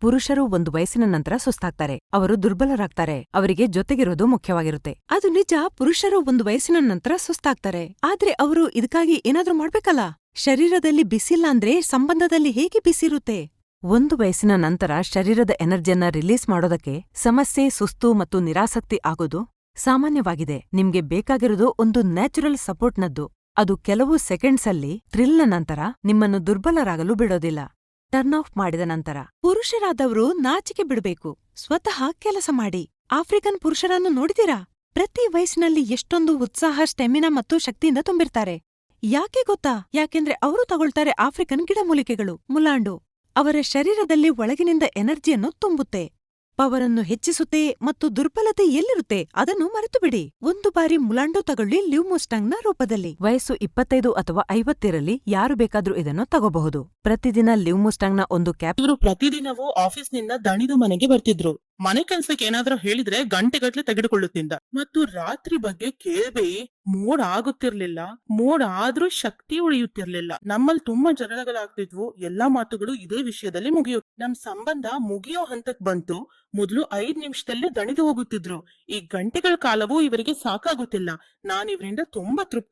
ಪುರುಷರು ಒಂದು ವಯಸ್ಸಿನ ನಂತರ ಸುಸ್ತಾಗ್ತಾರೆ, ಅವರು ದುರ್ಬಲರಾಗ್ತಾರೆ, ಅವರಿಗೆ ಜೊತೆಗಿರೋದು ಮುಖ್ಯವಾಗಿರುತ್ತೆ. ಅದು ನಿಜ, ಪುರುಷರು ಒಂದು ವಯಸ್ಸಿನ ನಂತರ ಸುಸ್ತಾಗ್ತಾರೆ, ಆದ್ರೆ ಅವರು ಇದಕ್ಕಾಗಿ ಏನಾದ್ರೂ ಮಾಡ್ಬೇಕಲ್ಲ. ಶರೀರದಲ್ಲಿ ಬಿಸಿಲ್ಲ ಅಂದ್ರೆ ಸಂಬಂಧದಲ್ಲಿ ಹೇಗೆ ಬಿಸಿರುತ್ತೆ? ಒಂದು ವಯಸ್ಸಿನ ನಂತರ ಶರೀರದ ಎನರ್ಜಿಯನ್ನ ರಿಲೀಸ್ ಮಾಡೋದಕ್ಕೆ ಸಮಸ್ಯೆ, ಸುಸ್ತು ಮತ್ತು ನಿರಾಸಕ್ತಿ ಆಗೋದು ಸಾಮಾನ್ಯವಾಗಿದೆ. ನಿಮ್ಗೆ ಬೇಕಾಗಿರೋದು ಒಂದು ನ್ಯಾಚುರಲ್ ಸಪೋರ್ಟ್ನದ್ದು. ಅದು ಕೆಲವು ಸೆಕೆಂಡ್ಸ್ ಅಲ್ಲಿ ಥ್ರಿಲ್ನ ನಂತರ ನಿಮ್ಮನ್ನು ದುರ್ಬಲರಾಗಲು ಬಿಡೋದಿಲ್ಲ. ಟರ್ನ್ ಆಫ್ ಮಾಡಿದ ನಂತರ ಪುರುಷರಾದವರು ನಾಚಿಕೆ ಬಿಡಬೇಕು. ಸ್ವತಃ ಕೆಲಸ ಮಾಡಿ. ಆಫ್ರಿಕನ್ ಪುರುಷರನ್ನು ನೋಡಿದೀರಾ? ಪ್ರತಿ ವಯಸ್ಸಿನಲ್ಲಿ ಎಷ್ಟೊಂದು ಉತ್ಸಾಹ, ಸ್ಟೆಮಿನಾ ಮತ್ತು ಶಕ್ತಿಯಿಂದ ತುಂಬಿರ್ತಾರೆ. ಯಾಕೆ ಗೊತ್ತಾ? ಯಾಕೆಂದ್ರೆ ಅವರು ತಗೊಳ್ತಾರೆ ಆಫ್ರಿಕನ್ ಗಿಡಮೂಲಿಕೆಗಳು, ಮುಲಾಂಡು. ಅವರ ಶರೀರದಲ್ಲಿ ಒಳಗಿನಿಂದ ಎನರ್ಜಿಯನ್ನು ತುಂಬುತ್ತೆ, ಪವರನ್ನು ಹೆಚ್ಚಿಸುತ್ತೆ ಮತ್ತು ದುರ್ಬಲತೆ ಎಲ್ಲಿರುತ್ತೆ ಅದನ್ನು ಮರೆತು ಬಿಡಿ. ಒಂದು ಬಾರಿ ಮುಲಾಂಡು ತಗೊಳ್ಳಿ, ಲ್ಯೂಮುಸ್ಟಂಗ್ನ ರೂಪದಲ್ಲಿ. ವಯಸ್ಸು 25 ಅಥವಾ 50 ಇರಲಿ, ಯಾರು ಬೇಕಾದ್ರೂ ಇದನ್ನು ತಗೋಬಹುದು. ಪ್ರತಿದಿನ ಲ್ಯೂಮುಸ್ಟಂಗ್ನ ಒಂದು ಕ್ಯಾಪ್. ಇವರು ಪ್ರತಿದಿನವೂ ಆಫೀಸ್ನಿಂದ ದಣಿದು ಮನೆಗೆ ಬರ್ತಿದ್ರು. ಮನೆ ಕೆಲ್ಸಕ್ಕೆ ಏನಾದ್ರೂ ಹೇಳಿದ್ರೆ ಗಂಟೆಗಟ್ಲೆ ತೆಗೆದುಕೊಳ್ಳುತ್ತಿದ್ದ. ಮತ್ತು ರಾತ್ರಿ ಬಗ್ಗೆ ಕೇಳ್ಬೇ ಮೋಡ್ ಆಗುತ್ತಿರ್ಲಿಲ್ಲ. ಮೋಡ್ ಆದ್ರೂ ಶಕ್ತಿ ಉಳಿಯುತ್ತಿರ್ಲಿಲ್ಲ. ನಮ್ಮಲ್ಲಿ ತುಂಬಾ ಜಗಳಗಳಾಗ್ತಿದ್ವು. ಎಲ್ಲಾ ಮಾತುಗಳು ಇದೇ ವಿಷಯದಲ್ಲಿ ನಮ್ ಸಂಬಂಧ ಮುಗಿಯೋ ಹಂತಕ್ ಬಂತು. ಮೊದಲು 5 ನಿಮಿಷದಲ್ಲಿ ದಣಿದು ಹೋಗುತ್ತಿದ್ರು. ಈ ಗಂಟೆಗಳ ಕಾಲವೂ ಇವರಿಗೆ ಸಾಕಾಗುತ್ತಿಲ್ಲ. ನಾನಿವರಿಂದ ತುಂಬಾ ತೃಪ್ತಿ